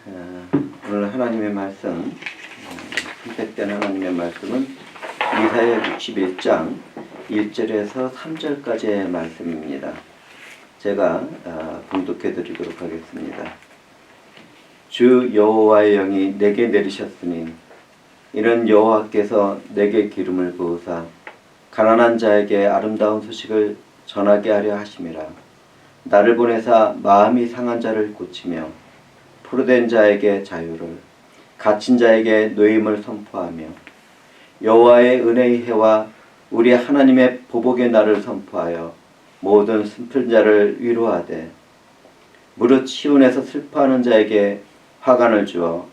오늘 하나님의 말씀, 선택된 하나님의 말씀은 이사야 61장 1절에서 3절까지의 말씀입니다. 제가 봉독해 드리도록 하겠습니다. 주 여호와의 영이 내게 내리셨으니 이는 여호와께서 내게 기름을 부으사 가난한 자에게 아름다운 소식을 전하게 하려 하심이라. 나를 보내사 마음이 상한 자를 고치며 포로된 자에게 자유를, 갇힌 자에게 노임을 선포하며 여호와의 은혜의 해와 우리 하나님의 보복의 날을 선포하여 모든 슬픈 자를 위로하되 무릇 시온에서 슬퍼하는 자에게 화관을 주어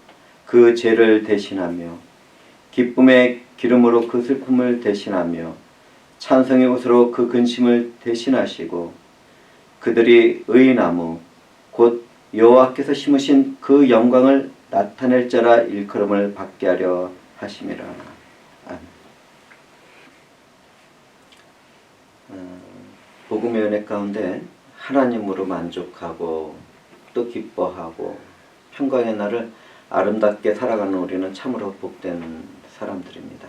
그 죄를 대신하며 기쁨의 기름으로 그 슬픔을 대신하며 찬송의 옷으로 그 근심을 대신하시고 그들이 의나무 곧 여호와께서 심으신 그 영광을 나타낼 자라 일컬음을 받게 하려 하심이라. 복음의 은혜 가운데 하나님으로 만족하고 또 기뻐하고 평강의 날을 아름답게 살아가는 우리는 참으로 복된 사람들입니다.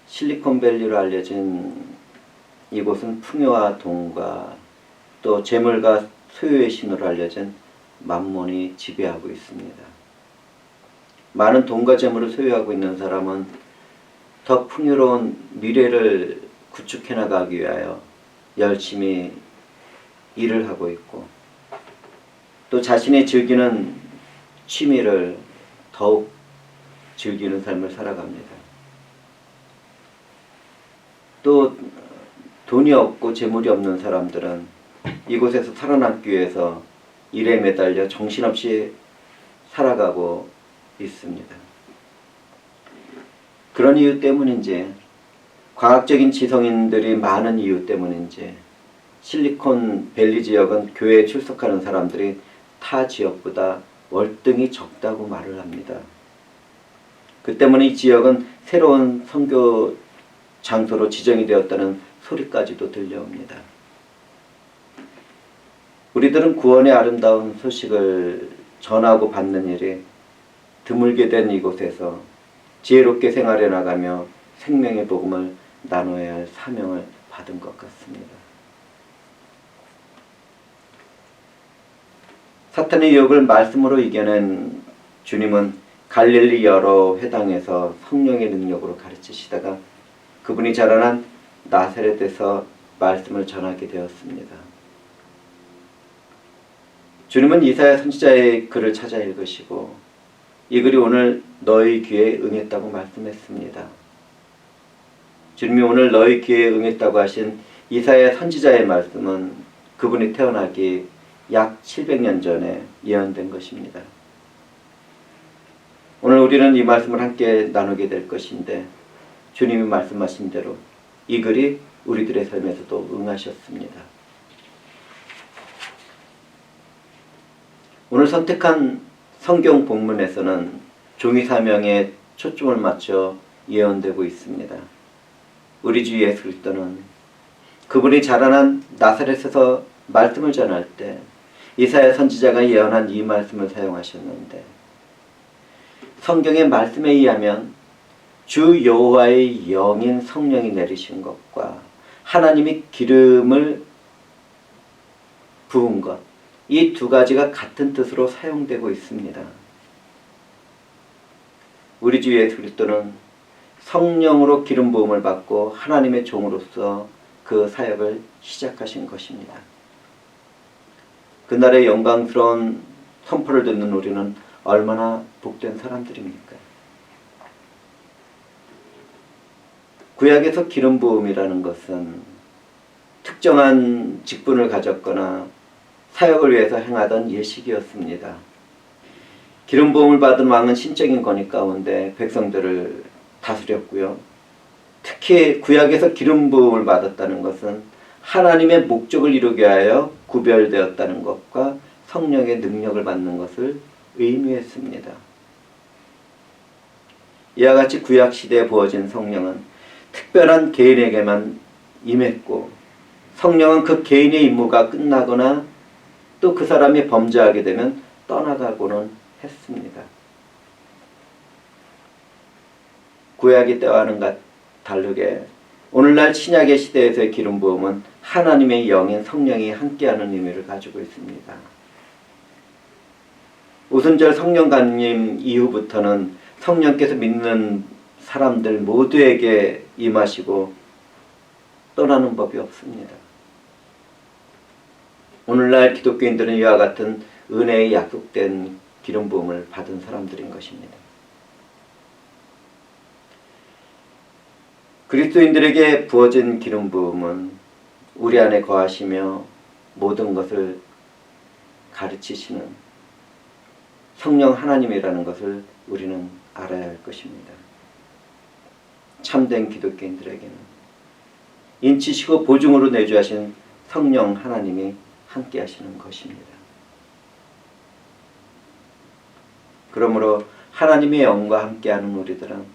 실리콘밸리로 알려진 이곳은 풍요와 돈과 또 재물과 소유의 신으로 알려진 만몬이 지배하고 있습니다. 많은 돈과 재물을 소유하고 있는 사람은 더 풍요로운 미래를 구축해 나가기 위하여 열심히 일을 하고 있고 또 자신이 즐기는 취미를 더욱 즐기는 삶을 살아갑니다. 또 돈이 없고 재물이 없는 사람들은 이곳에서 살아남기 위해서 일에 매달려 정신없이 살아가고 있습니다. 그런 이유 때문인지 과학적인 지성인들이 많은 이유 때문인지 실리콘밸리 지역은 교회에 출석하는 사람들이 타 지역보다 월등히 적다고 말을 합니다. 그 때문에 이 지역은 새로운 선교 장소로 지정이 되었다는 소리까지도 들려옵니다. 우리들은 구원의 아름다운 소식을 전하고 받는 일이 드물게 된 이곳에서 지혜롭게 생활해 나가며 생명의 복음을 나눠야 할 사명을 받은 것 같습니다. 사탄의 유혹을 말씀으로 이겨낸 주님은 갈릴리 여러 회당에서 성령의 능력으로 가르치시다가 그분이 자라난 나사렛에서 말씀을 전하게 되었습니다. 주님은 이사야 선지자의 글을 찾아 읽으시고 이 글이 오늘 너희 귀에 응했다고 말씀했습니다. 주님이 오늘 너희 귀에 응했다고 하신 이사야 선지자의 말씀은 그분이 태어나기 약 700년 전에 예언된 것입니다. 오늘 우리는 이 말씀을 함께 나누게 될 것인데 주님이 말씀하신 대로 이 글이 우리들의 삶에서도 응하셨습니다. 오늘 선택한 성경 본문에서는 종이 사명에 초점을 맞춰 예언되고 있습니다. 우리 주 예수 그리스도는 그분이 자라난 나사렛에서 말씀을 전할 때 이사야 선지자가 예언한 이 말씀을 사용하셨는데 성경의 말씀에 의하면 주 여호와의 영인 성령이 내리신 것과 하나님이 기름을 부은 것 이 두 가지가 같은 뜻으로 사용되고 있습니다. 우리 주 예수 그리스도는 성령으로 기름 부음을 받고 하나님의 종으로서 그 사역을 시작하신 것입니다. 그날의 영광스러운 선포를 듣는 우리는 얼마나 복된 사람들입니까? 구약에서 기름 부음이라는 것은 특정한 직분을 가졌거나 사역을 위해서 행하던 예식이었습니다. 기름 부음을 받은 왕은 신적인 권위 가운데 백성들을 다스렸고요. 특히 구약에서 기름 부음을 받았다는 것은 하나님의 목적을 이루게 하여 구별되었다는 것과 성령의 능력을 받는 것을 의미했습니다. 이와 같이 구약 시대에 부어진 성령은 특별한 개인에게만 임했고 성령은 그 개인의 임무가 끝나거나 또 그 사람이 범죄하게 되면 떠나가고는 했습니다. 구약의 때와는 다르게 오늘날 신약의 시대에서의 기름 부음은 하나님의 영인 성령이 함께하는 의미를 가지고 있습니다. 오순절 성령 강림 이후부터는 성령께서 믿는 사람들 모두에게 임하시고 떠나는 법이 없습니다. 오늘날 기독교인들은 이와 같은 은혜의 약속된 기름 부음을 받은 사람들인 것입니다. 그리스도인들에게 부어진 기름 부음은 우리 안에 거하시며 모든 것을 가르치시는 성령 하나님이라는 것을 우리는 알아야 할 것입니다. 참된 기독교인들에게는 인치시고 보증으로 내주하신 성령 하나님이 함께 하시는 것입니다. 그러므로 하나님의 영과 함께하는 우리들은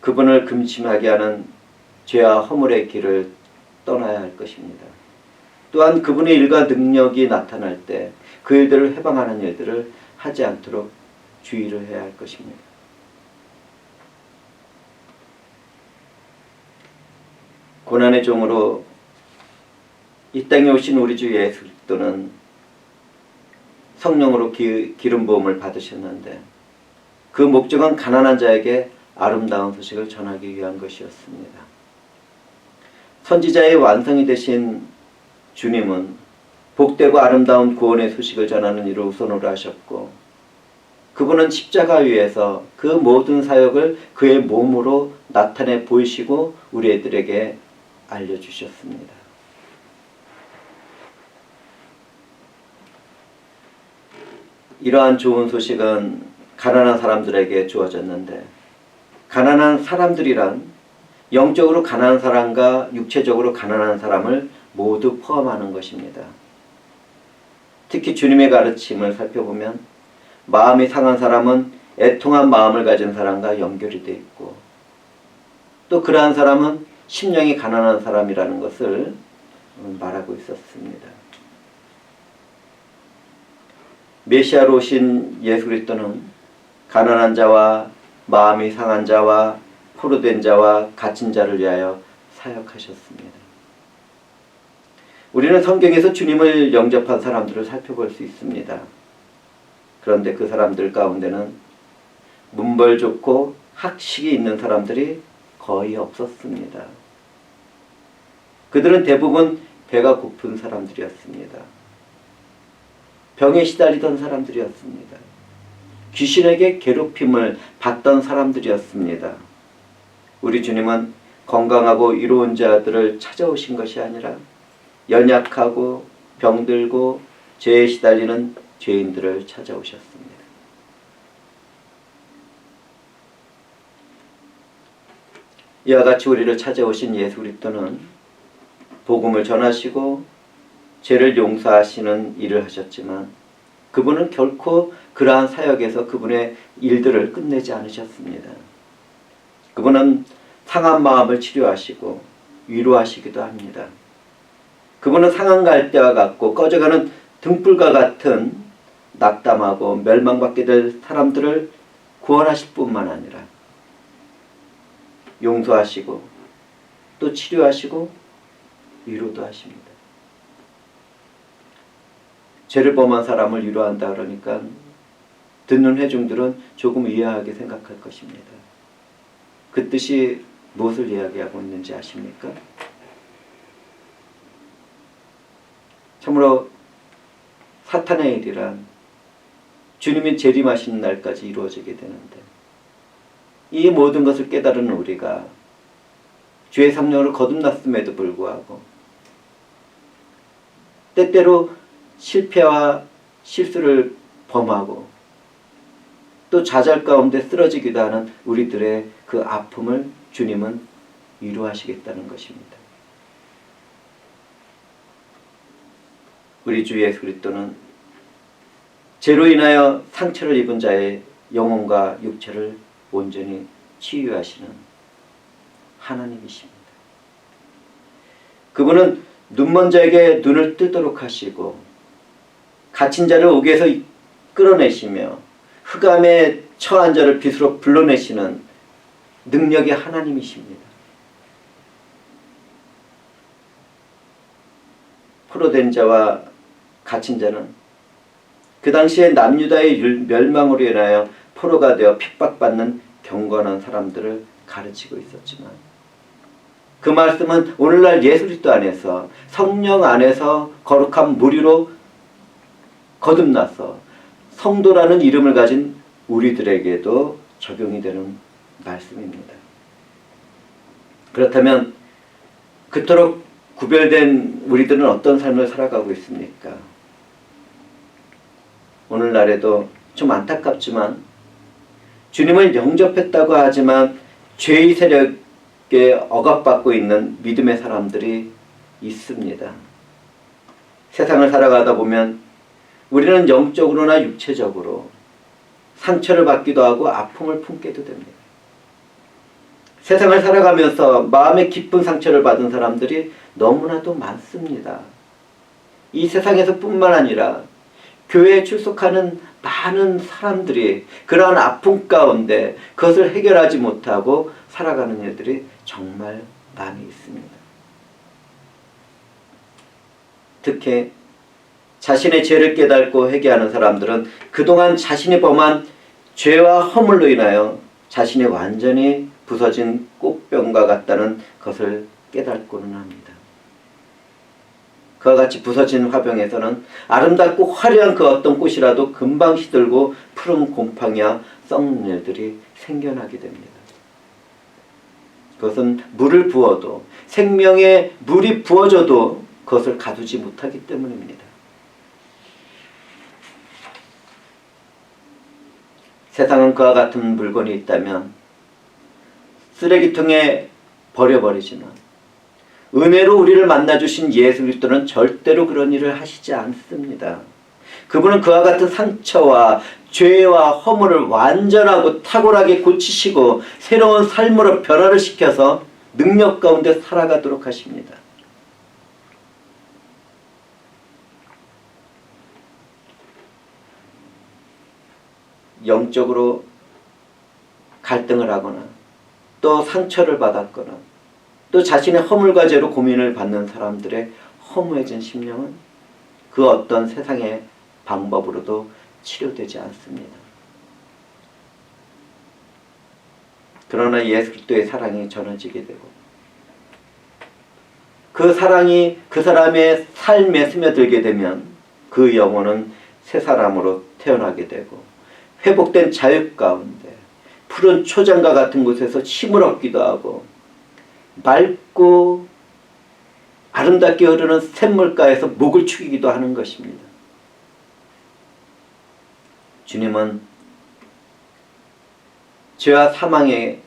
그분을 금심하게 하는 죄와 허물의 길을 떠나야 할 것입니다. 또한 그분의 일과 능력이 나타날 때 그 일들을 해방하는 일들을 하지 않도록 주의를 해야 할 것입니다. 고난의 종으로 이 땅에 오신 우리 주 예수 그리스도는 성령으로 기름 부음을 받으셨는데 그 목적은 가난한 자에게 아름다운 소식을 전하기 위한 것이었습니다. 선지자의 완성이 되신 주님은 복되고 아름다운 구원의 소식을 전하는 일을 우선으로 하셨고 그분은 십자가 위에서 그 모든 사역을 그의 몸으로 나타내 보이시고 우리들에게 알려주셨습니다. 이러한 좋은 소식은 가난한 사람들에게 주어졌는데 가난한 사람들이란 영적으로 가난한 사람과 육체적으로 가난한 사람을 모두 포함하는 것입니다. 특히 주님의 가르침을 살펴보면 마음이 상한 사람은 애통한 마음을 가진 사람과 연결이 되어 있고 또 그러한 사람은 심령이 가난한 사람이라는 것을 말하고 있었습니다. 메시아로 오신 예수 그리스도는 가난한 자와 마음이 상한 자와 포로된 자와 갇힌 자를 위하여 사역하셨습니다. 우리는 성경에서 주님을 영접한 사람들을 살펴볼 수 있습니다. 그런데 그 사람들 가운데는 문벌 좋고 학식이 있는 사람들이 거의 없었습니다. 그들은 대부분 배가 고픈 사람들이었습니다. 병에 시달리던 사람들이었습니다. 귀신에게 괴롭힘을 받던 사람들이었습니다. 우리 주님은 건강하고 이로운 자들을 찾아오신 것이 아니라 연약하고 병들고 죄에 시달리는 죄인들을 찾아오셨습니다. 이와 같이 우리를 찾아오신 예수 그리스도는 복음을 전하시고 죄를 용서하시는 일을 하셨지만 그분은 결코 그러한 사역에서 그분의 일들을 끝내지 않으셨습니다. 그분은 상한 마음을 치료하시고 위로하시기도 합니다. 그분은 상한 갈대와 같고 꺼져가는 등불과 같은 낙담하고 멸망받게 될 사람들을 구원하실 뿐만 아니라 용서하시고 또 치료하시고 위로도 하십니다. 죄를 범한 사람을 위로한다 그러니까 듣는 회중들은 조금 의아하게 생각할 것입니다. 그 뜻이 무엇을 이야기하고 있는지 아십니까? 참으로 사탄의 일이란 주님이 재림하시는 날까지 이루어지게 되는데 이 모든 것을 깨달은 우리가 죄의 성령으로 거듭났음에도 불구하고 때때로 실패와 실수를 범하고 또 좌절 가운데 쓰러지기도 하는 우리들의 그 아픔을 주님은 위로하시겠다는 것입니다. 우리 주 예수 그리스도는 죄로 인하여 상처를 입은 자의 영혼과 육체를 온전히 치유하시는 하나님이십니다. 그분은 눈먼 자에게 눈을 뜨도록 하시고 갇힌 자를 옥에서 끌어내시며 흑암에 처한 자를 빛으로 불러내시는 능력의 하나님이십니다. 포로된 자와 갇힌 자는 그 당시에 남유다의 멸망으로 인하여 포로가 되어 핍박받는 경건한 사람들을 가르치고 있었지만 그 말씀은 오늘날 예수 그리스도 안에서 성령 안에서 거룩한 무리로 거듭나서 성도라는 이름을 가진 우리들에게도 적용이 되는 말씀입니다. 그렇다면 그토록 구별된 우리들은 어떤 삶을 살아가고 있습니까? 오늘날에도 좀 안타깝지만 주님을 영접했다고 하지만 죄의 세력에 억압받고 있는 믿음의 사람들이 있습니다. 세상을 살아가다 보면 우리는 영적으로나 육체적으로 상처를 받기도 하고 아픔을 품게도 됩니다. 세상을 살아가면서 마음의 깊은 상처를 받은 사람들이 너무나도 많습니다. 이 세상에서 뿐만 아니라 교회에 출석하는 많은 사람들이 그러한 아픔 가운데 그것을 해결하지 못하고 살아가는 일들이 정말 많이 있습니다. 특히 자신의 죄를 깨닫고 회개하는 사람들은 그동안 자신이 범한 죄와 허물로 인하여 자신이 완전히 부서진 꽃병과 같다는 것을 깨닫고는 합니다. 그와 같이 부서진 화병에서는 아름답고 화려한 그 어떤 꽃이라도 금방 시들고 푸른 곰팡이와 썩는 일들이 생겨나게 됩니다. 그것은 물을 부어도 생명의 물이 부어져도 그것을 가두지 못하기 때문입니다. 세상은 그와 같은 물건이 있다면 쓰레기통에 버려버리지만 은혜로 우리를 만나주신 예수 그리스도는 절대로 그런 일을 하시지 않습니다. 그분은 그와 같은 상처와 죄와 허물을 완전하고 탁월하게 고치시고 새로운 삶으로 변화를 시켜서 능력 가운데 살아가도록 하십니다. 영적으로 갈등을 하거나 또 상처를 받았거나 또 자신의 허물과 죄로 고민을 받는 사람들의 허무해진 심령은 그 어떤 세상의 방법으로도 치료되지 않습니다. 그러나 예수 그리스도의 사랑이 전해지게 되고 그 사랑이 그 사람의 삶에 스며들게 되면 그 영혼은 새 사람으로 태어나게 되고 회복된 자유 가운데 푸른 초장과 같은 곳에서 힘을 얻기도 하고 맑고 아름답게 흐르는 샘물가에서 목을 축이기도 하는 것입니다. 주님은 죄와 사망에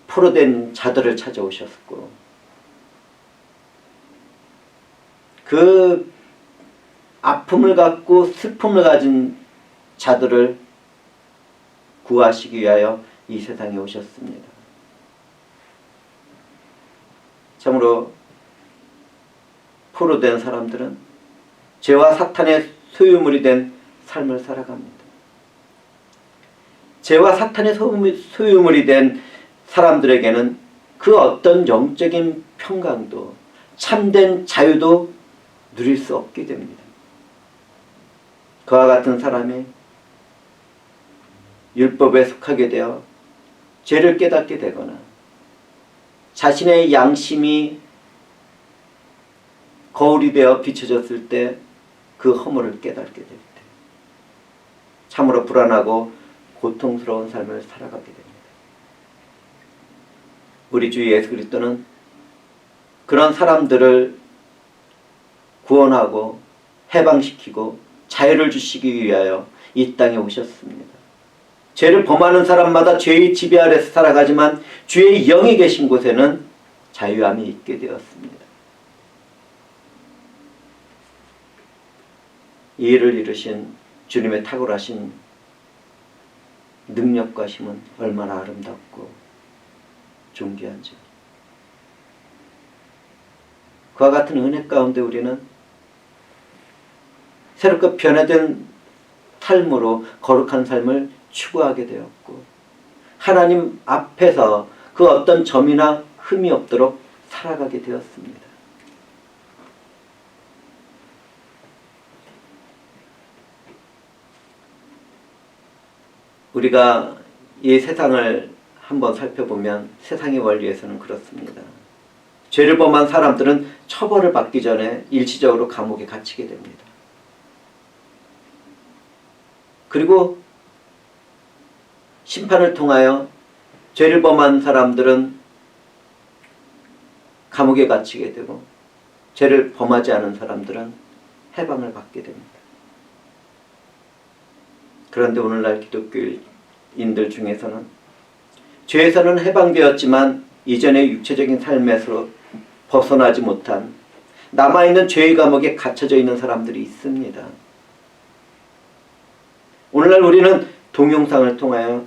포로된 자들을 찾아오셨고 그 아픔을 갖고 슬픔을 가진 자들을 구하시기 위하여 이 세상에 오셨습니다. 참으로 포로된 사람들은 죄와 사탄의 소유물이 된 삶을 살아갑니다. 죄와 사탄의 소유물이 된 사람들에게는 그 어떤 영적인 평강도 참된 자유도 누릴 수 없게 됩니다. 그와 같은 사람이 율법에 속하게 되어 죄를 깨닫게 되거나 자신의 양심이 거울이 되어 비춰졌을 때 그 허물을 깨닫게 될 때 참으로 불안하고 고통스러운 삶을 살아가게 됩니다. 우리 주 예수 그리스도는 그런 사람들을 구원하고 해방시키고 자유를 주시기 위하여 이 땅에 오셨습니다. 죄를 범하는 사람마다 죄의 지배 아래서 살아가지만 주의 영이 계신 곳에는 자유함이 있게 되었습니다. 이 일을 이루신 주님의 탁월하신 능력과 힘은 얼마나 아름답고 존귀한지. 그와 같은 은혜 가운데 우리는 새롭게 변화된 삶으로 거룩한 삶을 추구하게 되었고 하나님 앞에서 그 어떤 점이나 흠이 없도록 살아가게 되었습니다. 우리가 이 세상을 한번 살펴보면 세상의 원리에서는 그렇습니다. 죄를 범한 사람들은 처벌을 받기 전에 일시적으로 감옥에 갇히게 됩니다. 그리고 심판을 통하여 죄를 범한 사람들은 감옥에 갇히게 되고 죄를 범하지 않은 사람들은 해방을 받게 됩니다. 그런데 오늘날 기독교인들 중에서는 죄에서는 해방되었지만 이전의 육체적인 삶에서 벗어나지 못한 남아있는 죄의 감옥에 갇혀져 있는 사람들이 있습니다. 오늘날 우리는 동영상을 통하여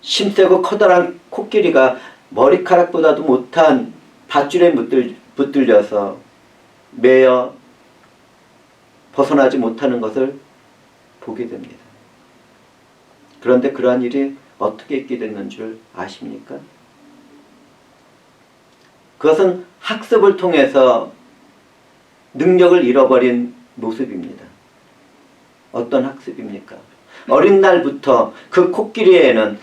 심세고 커다란 코끼리가 머리카락보다도 못한 밧줄에 붙들려서 매여 벗어나지 못하는 것을 보게 됩니다. 그런데 그러한 일이 어떻게 있게 됐는 줄 아십니까? 그것은 학습을 통해서 능력을 잃어버린 모습입니다. 어떤 학습입니까? 어린 날부터 그 코끼리에는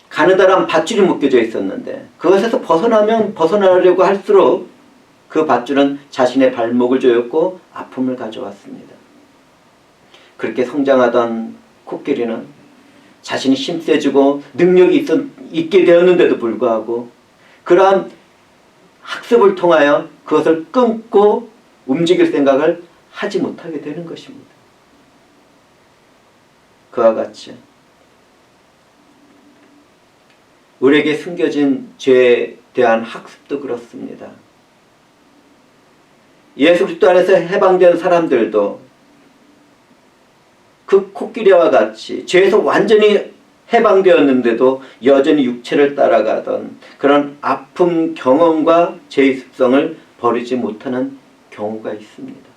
가느다란 밧줄이 묶여져 있었는데 그것에서 벗어나려고 할수록 그 밧줄은 자신의 발목을 조였고 아픔을 가져왔습니다. 그렇게 성장하던 코끼리는 자신이 힘세지고 능력이 있게 되었는데도 불구하고 그러한 학습을 통하여 그것을 끊고 움직일 생각을 하지 못하게 되는 것입니다. 그와 같이 우리에게 숨겨진 죄에 대한 학습도 그렇습니다. 예수 그리스도 안에서 해방된 사람들도 그 코끼리와 같이 죄에서 완전히 해방되었는데도 여전히 육체를 따라가던 그런 아픔 경험과 죄의 습성을 버리지 못하는 경우가 있습니다.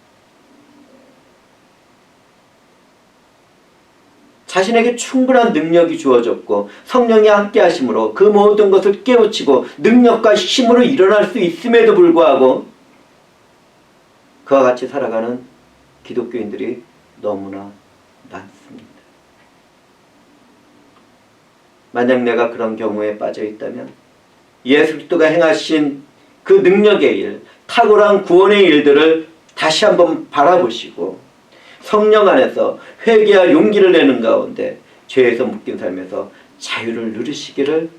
자신에게 충분한 능력이 주어졌고 성령이 함께 하심으로 그 모든 것을 깨우치고 능력과 힘으로 일어날 수 있음에도 불구하고 그와 같이 살아가는 기독교인들이 너무나 많습니다. 만약 내가 그런 경우에 빠져 있다면 예수 그리스도가 행하신 그 능력의 일, 탁월한 구원의 일들을 다시 한번 바라보시고 성령 안에서 회개와 용기를 내는 가운데 죄에서 묶인 삶에서 자유를 누리시기를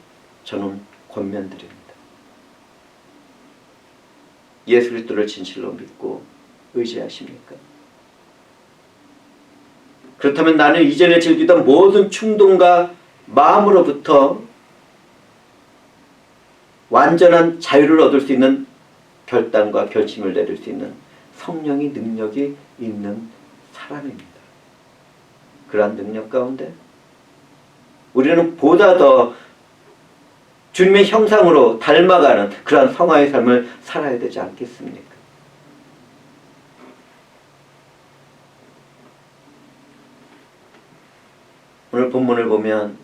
저는 권면드립니다. 예수 그리스도를 진실로 믿고 의지하십니까? 그렇다면 나는 이전에 즐기던 모든 충동과 마음으로부터 완전한 자유를 얻을 수 있는 결단과 결심을 내릴 수 있는 성령의 능력이 있는 사람입니다. 그러한 능력 가운데 우리는 보다 더 주님의 형상으로 닮아가는 그러한 성화의 삶을 살아야 되지 않겠습니까? 오늘 본문을 보면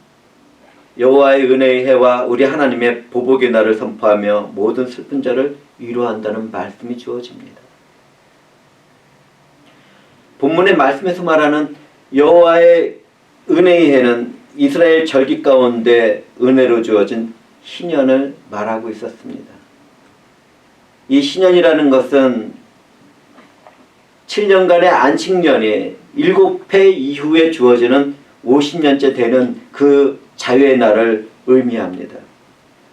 여호와의 은혜의 해와 우리 하나님의 보복의 날을 선포하며 모든 슬픈 자를 위로한다는 말씀이 주어집니다. 본문의 말씀에서 말하는 여호와의 은혜의 해는 이스라엘 절기 가운데 은혜로 주어진 희년을 말하고 있었습니다. 이 희년이라는 것은 7년간의 안식년이 7회 이후에 주어지는 50년째 되는 그 자유의 날을 의미합니다.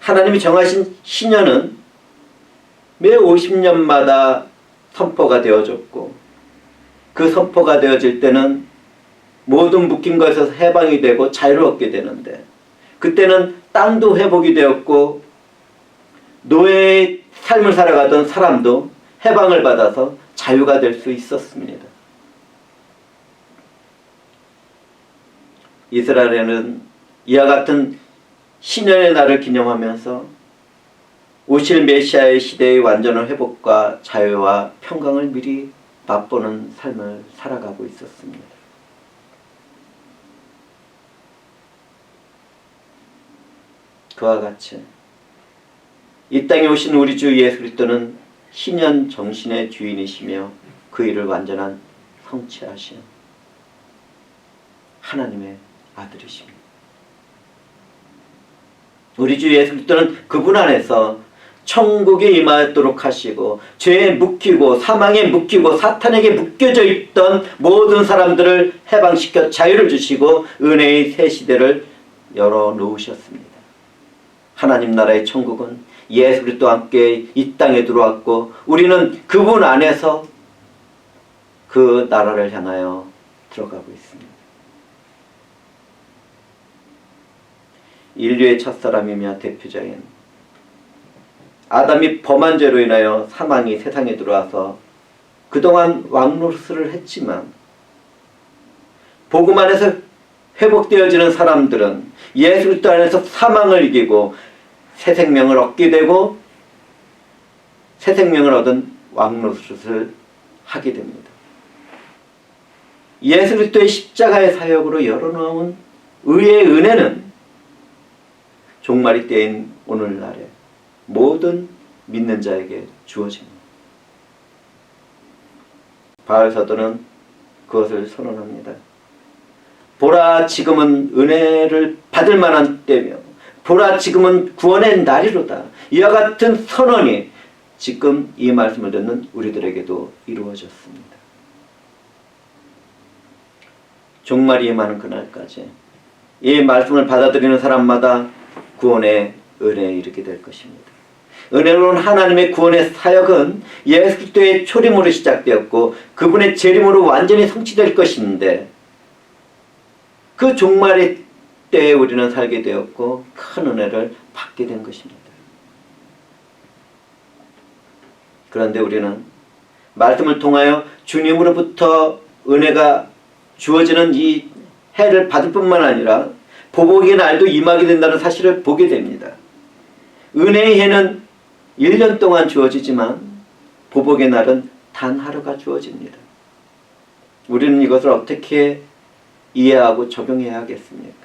하나님이 정하신 희년은 매 50년마다 선포가 되어졌고 그 선포가 되어질 때는 모든 묶인 것에서 해방이 되고 자유를 얻게 되는데 그때는 땅도 회복이 되었고 노예의 삶을 살아가던 사람도 해방을 받아서 자유가 될 수 있었습니다. 이스라엘은 이와 같은 신년의 날을 기념하면서 오실 메시아의 시대의 완전한 회복과 자유와 평강을 미리 맛보는 삶을 살아가고 있었습니다. 그와 같이 이 땅에 오신 우리 주 예수 그리스도는 신현 정신의 주인이시며 그 일을 완전한 성취하신 하나님의 아들이십니다. 우리 주 예수 그리스도는 그분 안에서 천국에 임하도록 하시고 죄에 묶이고 사망에 묶이고 사탄에게 묶여져 있던 모든 사람들을 해방시켜 자유를 주시고 은혜의 새 시대를 열어놓으셨습니다. 하나님 나라의 천국은 예수 그리스도와 함께 이 땅에 들어왔고 우리는 그분 안에서 그 나라를 향하여 들어가고 있습니다. 인류의 첫사람이며 대표자인 아담이 범한 죄로 인하여 사망이 세상에 들어와서 그동안 왕노릇을 했지만 복음 안에서 회복되어지는 사람들은 예수 그리스도 안에서 사망을 이기고 새 생명을 얻게 되고 새 생명을 얻은 왕노릇을 하게 됩니다. 예수 그리스도의 십자가의 사역으로 열어놓은 의의 은혜는 종말이 때인 오늘날에 모든 믿는 자에게 주어집니다. 바울 사도는 그것을 선언합니다. 보라 지금은 은혜를 받을 만한 때며 보라 지금은 구원의 날이로다. 이와 같은 선언이 지금 이 말씀을 듣는 우리들에게도 이루어졌습니다. 종말이 임하는 그날까지 이 말씀을 받아들이는 사람마다 구원의 은혜에 이르게 될 것입니다. 은혜로운 하나님의 구원의 사역은 예수 그리스도의 초림으로 시작되었고 그분의 재림으로 완전히 성취될 것인데 그 종말의 때에 우리는 살게 되었고 큰 은혜를 받게 된 것입니다. 그런데 우리는 말씀을 통하여 주님으로부터 은혜가 주어지는 이 해를 받을 뿐만 아니라 보복의 날도 임하게 된다는 사실을 보게 됩니다. 은혜의 해는 1년 동안 주어지지만 보복의 날은 단 하루가 주어집니다. 우리는 이것을 어떻게 이해하고 적용해야 하겠습니까?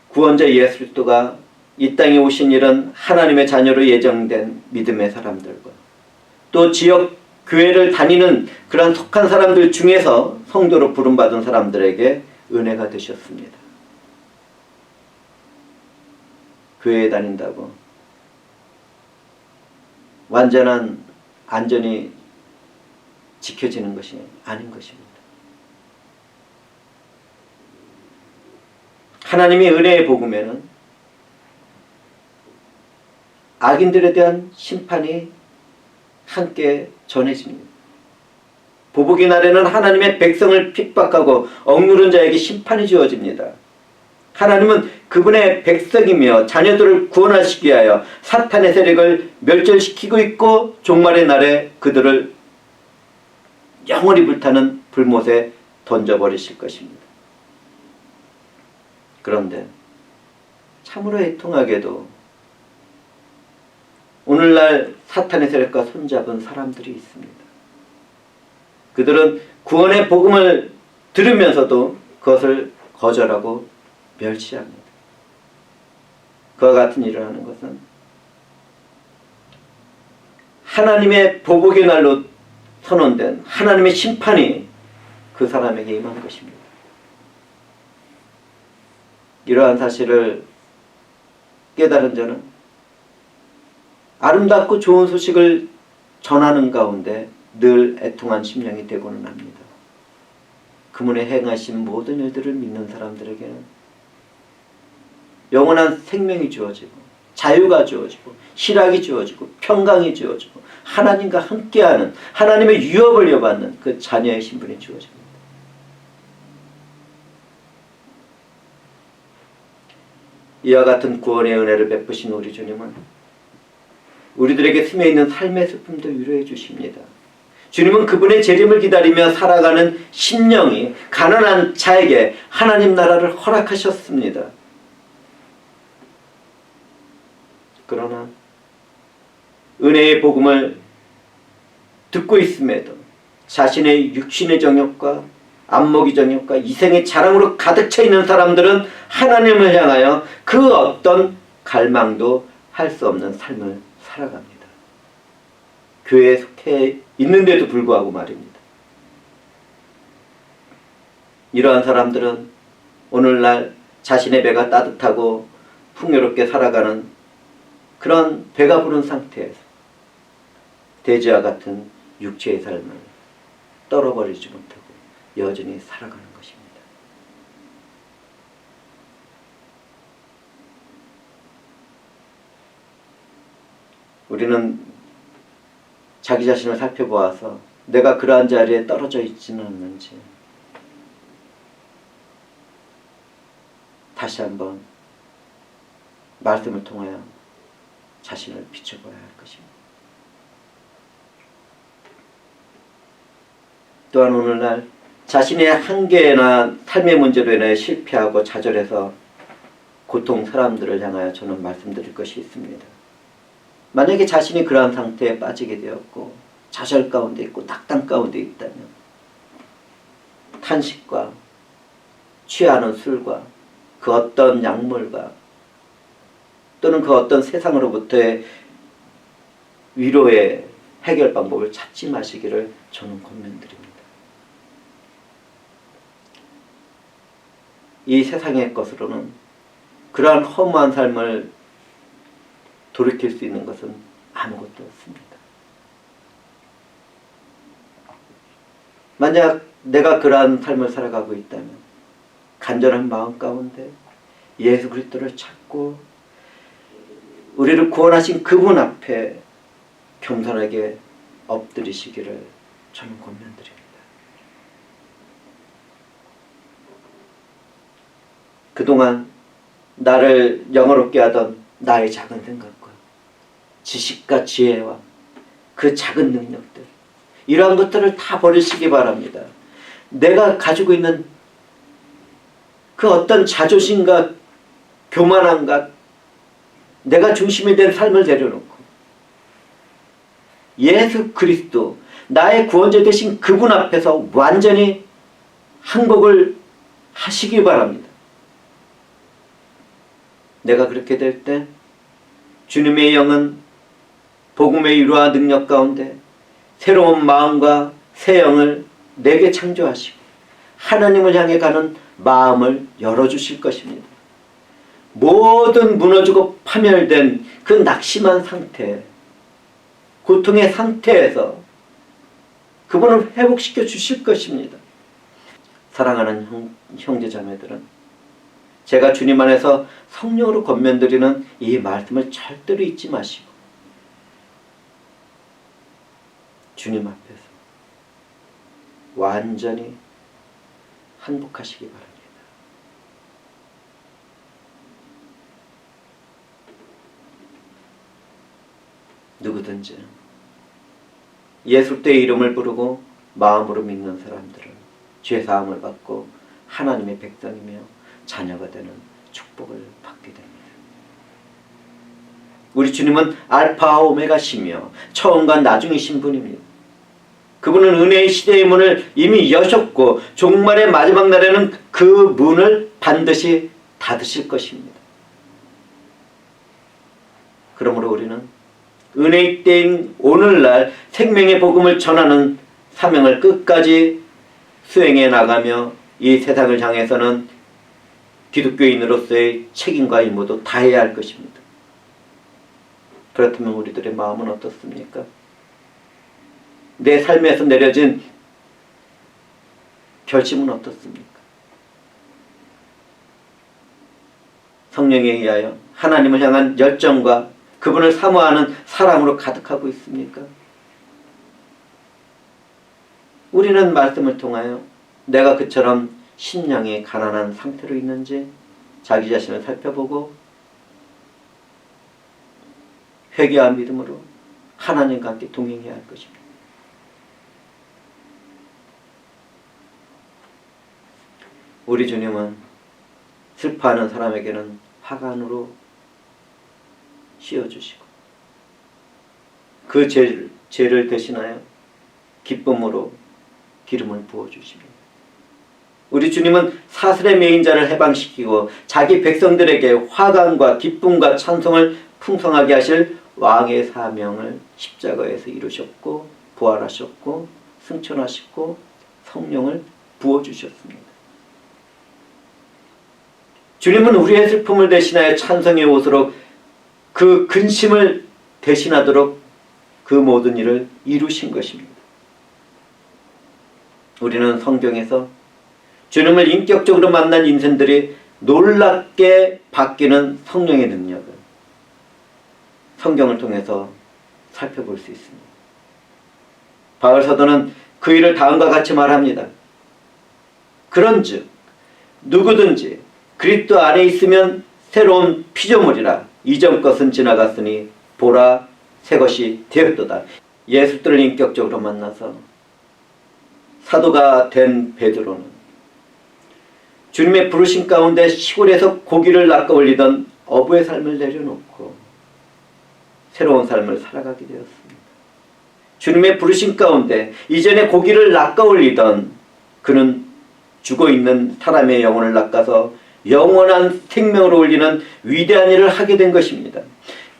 구원자 예수 그리스도가 이 땅에 오신 일은 하나님의 자녀로 예정된 믿음의 사람들과 또 지역 교회를 다니는 그런 속한 사람들 중에서 성도로 부름받은 사람들에게 은혜가 되셨습니다. 교회에 다닌다고 완전한 안전이 지켜지는 것이 아닌 것입니다. 하나님의 은혜의 복음에는 악인들에 대한 심판이 함께 전해집니다. 보복의 날에는 하나님의 백성을 핍박하고 억누른 자에게 심판이 주어집니다. 하나님은 그분의 백성이며 자녀들을 구원하시기 위하여 사탄의 세력을 멸절시키고 있고 종말의 날에 그들을 영원히 불타는 불못에 던져버리실 것입니다. 그런데 참으로 애통하게도 오늘날 사탄의 세력과 손잡은 사람들이 있습니다. 그들은 구원의 복음을 들으면서도 그것을 거절하고 멸시합니다. 그와 같은 일을 하는 것은 하나님의 보복의 날로 선언된 하나님의 심판이 그 사람에게 임한 것입니다. 이러한 사실을 깨달은 저는 아름답고 좋은 소식을 전하는 가운데 늘 애통한 심령이 되고는 합니다. 그분의 행하신 모든 일들을 믿는 사람들에게는 영원한 생명이 주어지고 자유가 주어지고 희락이 주어지고 평강이 주어지고 하나님과 함께하는 하나님의 유업을 이어받는 그 자녀의 신분이 주어집니다. 이와 같은 구원의 은혜를 베푸신 우리 주님은 우리들에게 스며있는 삶의 슬픔도 위로해 주십니다. 주님은 그분의 재림을 기다리며 살아가는 심령이 가난한 자에게 하나님 나라를 허락하셨습니다. 그러나 은혜의 복음을 듣고 있음에도 자신의 육신의 정욕과 안목의 정욕과 이생의 자랑으로 가득 차 있는 사람들은 하나님을 향하여 그 어떤 갈망도 할 수 없는 삶을 살아갑니다. 교회에 속해 있는데도 불구하고 말입니다. 이러한 사람들은 오늘날 자신의 배가 따뜻하고 풍요롭게 살아가는 그런 배가 부른 상태에서 돼지와 같은 육체의 삶을 떨어버리지 못하고 여전히 살아가는 것입니다. 우리는 자기 자신을 살펴보아서 내가 그러한 자리에 떨어져 있지는 않는지 다시 한번 말씀을 통하여 자신을 비춰봐야 할 것입니다. 또한 오늘날 자신의 한계나 삶의 문제로 인해 실패하고 좌절해서 고통 사람들을 향하여 저는 말씀드릴 것이 있습니다. 만약에 자신이 그러한 상태에 빠지게 되었고 좌절 가운데 있고 낙담 가운데 있다면 탄식과 취하는 술과 그 어떤 약물과 또는 그 어떤 세상으로부터의 위로의 해결 방법을 찾지 마시기를 저는 권면드립니다. 이 세상의 것으로는 그러한 허무한 삶을 돌이킬 수 있는 것은 아무것도 없습니다. 만약 내가 그러한 삶을 살아가고 있다면 간절한 마음 가운데 예수 그리스도를 찾고 우리를 구원하신 그분 앞에 겸손하게 엎드리시기를 저는 권면드립니다. 그동안 나를 영어롭게 하던 나의 작은 생각과 지식과 지혜와 그 작은 능력들, 이러한 것들을 다 버리시기 바랍니다. 내가 가지고 있는 그 어떤 자존심과 교만함과 내가 중심이 된 삶을 내려놓고 예수 그리스도 나의 구원자 되신 그분 앞에서 완전히 항복을 하시기 바랍니다. 내가 그렇게 될 때 주님의 영은 복음의 위로와 능력 가운데 새로운 마음과 새 영을 내게 창조하시고 하나님을 향해 가는 마음을 열어주실 것입니다. 모든 무너지고 파멸된 그 낙심한 상태, 고통의 상태에서 그분을 회복시켜 주실 것입니다. 사랑하는 형제자매들은 제가 주님 안에서 성령으로 권면드리는 이 말씀을 절대로 잊지 마시고 주님 앞에서 완전히 항복하시기 바랍니다. 누구든지 예수 그리스도의 이름을 부르고 마음으로 믿는 사람들은 죄사함을 받고 하나님의 백성이며 자녀가 되는 축복을 받게 됩니다. 우리 주님은 알파와 오메가시며 처음과 나중이신 분입니다. 그분은 은혜의 시대의 문을 이미 여셨고 종말의 마지막 날에는 그 문을 반드시 닫으실 것입니다. 그러므로 우리는 은혜의 때인 오늘날 생명의 복음을 전하는 사명을 끝까지 수행해 나가며 이 세상을 향해서는 기독교인으로서의 책임과 임무도 다해야 할 것입니다. 그렇다면 우리들의 마음은 어떻습니까? 내 삶에서 내려진 결심은 어떻습니까? 성령에 의하여 하나님을 향한 열정과 그분을 사모하는 사랑으로 가득하고 있습니까? 우리는 말씀을 통하여 내가 그처럼 심령이 가난한 상태로 있는지 자기 자신을 살펴보고 회개와 믿음으로 하나님과 함께 동행해야 할 것입니다. 우리 주님은 슬퍼하는 사람에게는 화관으로 씌워주시고 그 죄를 대신하여 기쁨으로 기름을 부어주십니다. 우리 주님은 사슬에 매인 자를 해방시키고 자기 백성들에게 화관과 기쁨과 찬송을 풍성하게 하실 왕의 사명을 십자가에서 이루셨고 부활하셨고 승천하셨고 성령을 부어주셨습니다. 주님은 우리의 슬픔을 대신하여 찬송의 옷으로 그 근심을 대신하도록 그 모든 일을 이루신 것입니다. 우리는 성경에서 주님을 인격적으로 만난 인생들이 놀랍게 바뀌는 성령의 능력을 성경을 통해서 살펴볼 수 있습니다. 바울 사도는 그 일을 다음과 같이 말합니다. 그런즉 누구든지 그리스도 안에 있으면 새로운 피조물이라 이전 것은 지나갔으니 보라 새 것이 되었도다. 예수들을 인격적으로 만나서 사도가 된 베드로는 주님의 부르심 가운데 시골에서 고기를 낚아 올리던 어부의 삶을 내려놓고 새로운 삶을 살아가게 되었습니다. 주님의 부르심 가운데 이전에 고기를 낚아 올리던 그는 죽어있는 사람의 영혼을 낚아서 영원한 생명으로 올리는 위대한 일을 하게 된 것입니다.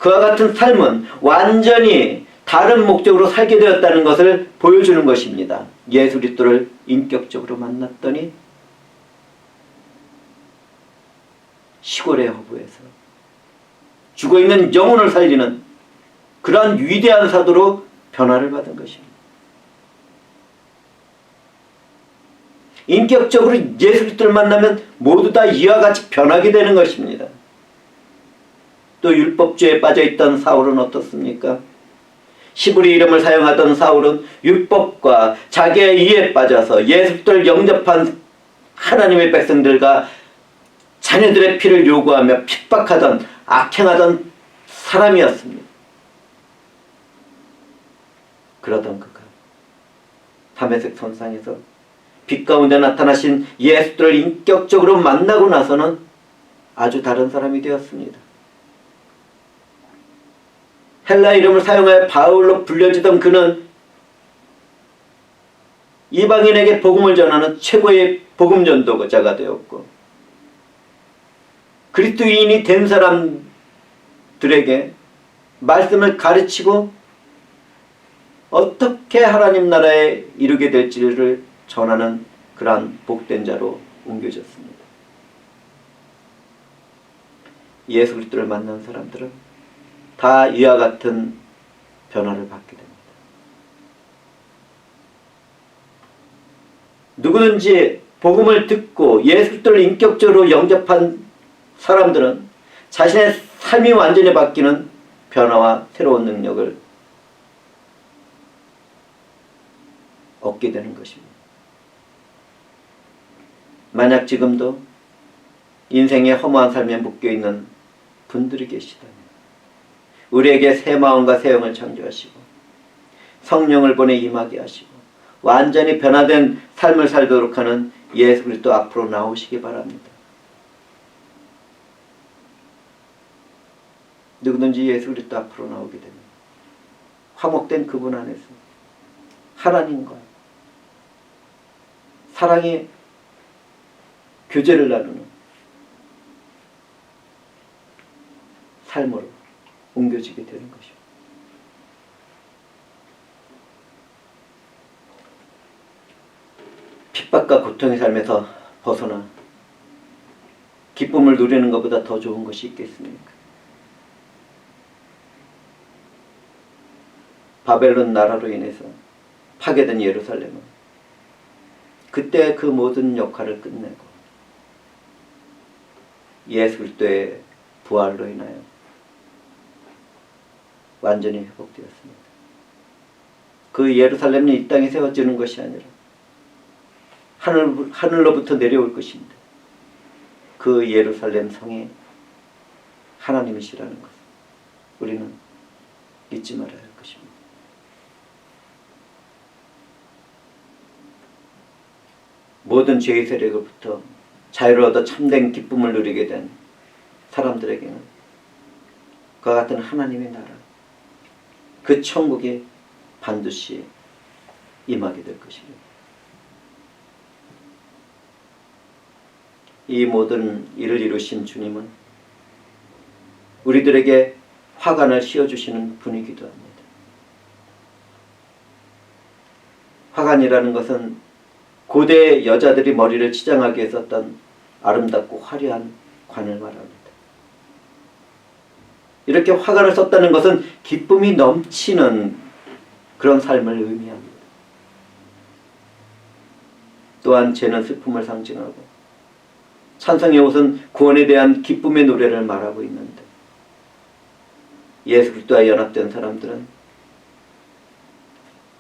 그와 같은 삶은 완전히 다른 목적으로 살게 되었다는 것을 보여주는 것입니다. 예수 그리스도를 인격적으로 만났더니 시골의 허브에서 죽어있는 영혼을 살리는 그러한 위대한 사도로 변화를 받은 것입니다. 인격적으로 예수 그리스도를 만나면 모두 다 이와 같이 변하게 되는 것입니다. 또 율법주의에 빠져있던 사울은 어떻습니까? 시브리 이름을 사용하던 사울은 율법과 자기의 이에 빠져서 예수 그리스도를 영접한 하나님의 백성들과 자녀들의 피를 요구하며 핍박하던 악행하던 사람이었습니다. 그러던 그가 다메섹 선상에서 빛 가운데 나타나신 예수를 인격적으로 만나고 나서는 아주 다른 사람이 되었습니다. 헬라 이름을 사용하여 바울로 불려지던 그는 이방인에게 복음을 전하는 최고의 복음 전도자가 되었고 그리스도인이 된 사람들에게 말씀을 가르치고 어떻게 하나님 나라에 이르게 될지를 전하는 그러한 복된 자로 옮겨졌습니다. 예수 그리스도를 만난 사람들은 다 이와 같은 변화를 받게 됩니다. 누구든지 복음을 듣고 예수 그리스도를 인격적으로 영접한 사람들은 자신의 삶이 완전히 바뀌는 변화와 새로운 능력을 얻게 되는 것입니다. 만약 지금도 인생의 허무한 삶에 묶여있는 분들이 계시다면 우리에게 새 마음과 새 영을 창조하시고 성령을 보내 임하게 하시고 완전히 변화된 삶을 살도록 하는 예수 그리스도 앞으로 나오시기 바랍니다. 누구든지 예수 그리스도 앞으로 나오게 되면 화목된 그분 안에서 하나님과 사랑의 교제를 나누는 삶으로 옮겨지게 되는 것입니다. 핍박과 고통의 삶에서 벗어나 기쁨을 누리는 것보다 더 좋은 것이 있겠습니까? 바벨론 나라로 인해서 파괴된 예루살렘은 그때 그 모든 역할을 끝내고 예수 그리스도의 부활로 인하여 완전히 회복되었습니다. 그 예루살렘은 이 땅에 세워지는 것이 아니라 하늘로부터 내려올 것인데 그 예루살렘 성에 하나님이시라는 것을 우리는 잊지 말아야 할 것입니다. 모든 죄의 세력으로부터 자유를 얻어 참된 기쁨을 누리게 된 사람들에게는 그와 같은 하나님의 나라, 그 천국이 반드시 임하게 될 것입니다. 이 모든 일을 이루신 주님은 우리들에게 화관을 씌워주시는 분이기도 합니다. 화관이라는 것은 고대 여자들이 머리를 치장하기 위해 썼던 아름답고 화려한 관을 말합니다. 이렇게 화관을 썼다는 것은 기쁨이 넘치는 그런 삶을 의미합니다. 또한 죄는 슬픔을 상징하고 찬송의 옷은 구원에 대한 기쁨의 노래를 말하고 있는데, 예수 그리스도와 연합된 사람들은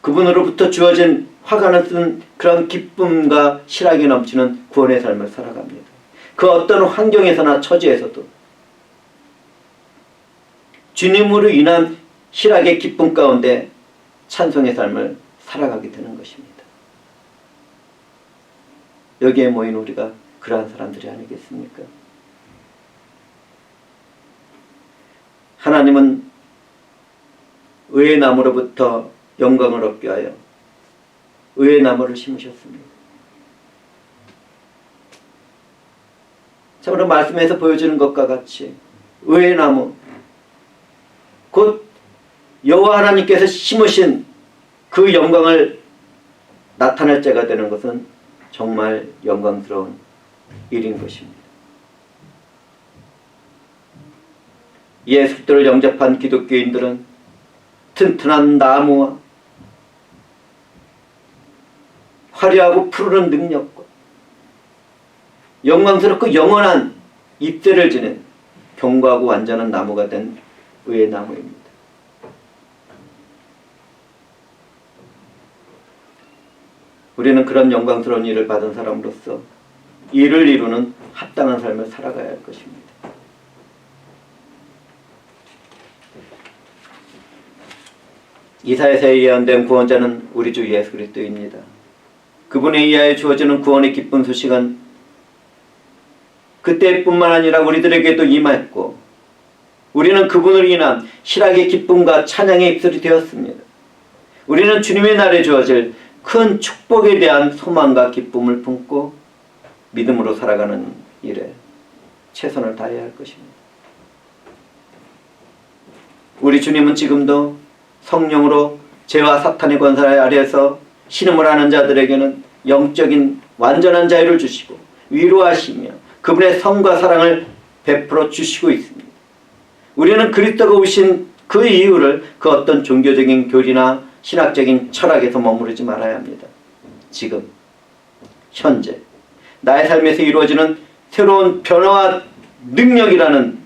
그분으로부터 주어진 화관을 쓴 그런 기쁨과 실학이 넘치는 구원의 삶을 살아갑니다. 그 어떤 환경에서나 처지에서도 주님으로 인한 실학의 기쁨 가운데 찬송의 삶을 살아가게 되는 것입니다. 여기에 모인 우리가 그러한 사람들이 아니겠습니까? 하나님은 의의 나무로부터 영광을 얻게 하여 의의 나무를 심으셨습니다. 참으로 말씀에서 보여주는 것과 같이 의의 나무, 곧 여호와 하나님께서 심으신 그 영광을 나타낼 자가 되는 것은 정말 영광스러운 일인 것입니다. 예수 그리스도를 영접한 기독교인들은 튼튼한 나무와 화려하고 푸르른 능력과 영광스럽고 영원한 잎새를 지닌 견고하고 완전한 나무가 된 의의 나무입니다. 우리는 그런 영광스러운 일을 받은 사람으로서 이를 이루는 합당한 삶을 살아가야 할 것입니다. 이사야서에 예언된 구원자는 우리 주 예수 그리스도입니다. 그분에 의하여 주어지는 구원의 기쁜 소식은 그때뿐만 아니라 우리들에게도 임했고, 우리는 그분으로 인한 실학의 기쁨과 찬양의 입술이 되었습니다. 우리는 주님의 날에 주어질 큰 축복에 대한 소망과 기쁨을 품고 믿음으로 살아가는 일에 최선을 다해야 할 것입니다. 우리 주님은 지금도 성령으로 죄와 사탄의 권세 아래에서 신음을 하는 자들에게는 영적인 완전한 자유를 주시고 위로하시며 그분의 성과 사랑을 베풀어 주시고 있습니다. 우리는 그리스도가 오신 그 이유를 그 어떤 종교적인 교리나 신학적인 철학에서 머무르지 말아야 합니다. 지금 현재 나의 삶에서 이루어지는 새로운 변화와 능력이라는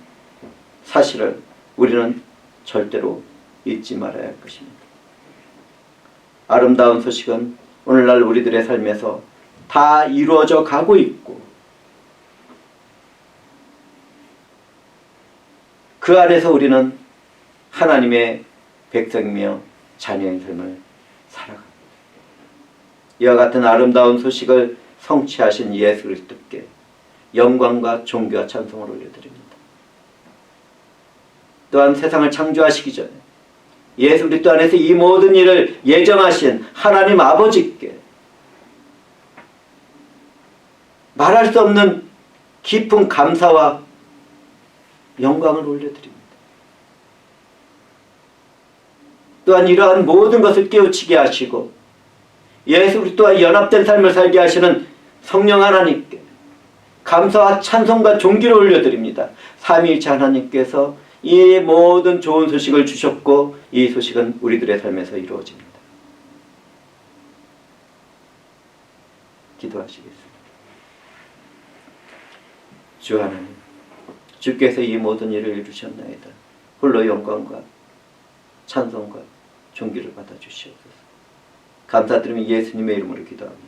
사실을 우리는 절대로 잊지 말아야 할 것입니다. 아름다운 소식은 오늘날 우리들의 삶에서 다 이루어져 가고 있고, 그 안에서 우리는 하나님의 백성이며 자녀의 삶을 살아갑니다. 이와 같은 아름다운 소식을 성취하신 예수 그리스도께 영광과 존귀와 찬송을 올려드립니다. 또한 세상을 창조하시기 전에 예수 그리스도 안에서 이 모든 일을 예정하신 하나님 아버지께 말할 수 없는 깊은 감사와 영광을 올려드립니다. 또한 이러한 모든 것을 깨우치게 하시고 예수 그리스도와 연합된 삶을 살게 하시는 성령 하나님께 감사와 찬송과 존귀를 올려드립니다. 삼위일체 하나님께서 이 모든 좋은 소식을 주셨고 이 소식은 우리들의 삶에서 이루어집니다. 기도하시겠습니다. 주 하나님, 주께서 이 모든 일을 이루셨나이다. 홀로 영광과 찬송과 존귀를 받아 주시옵소서. 감사드리며 예수님의 이름으로 기도합니다.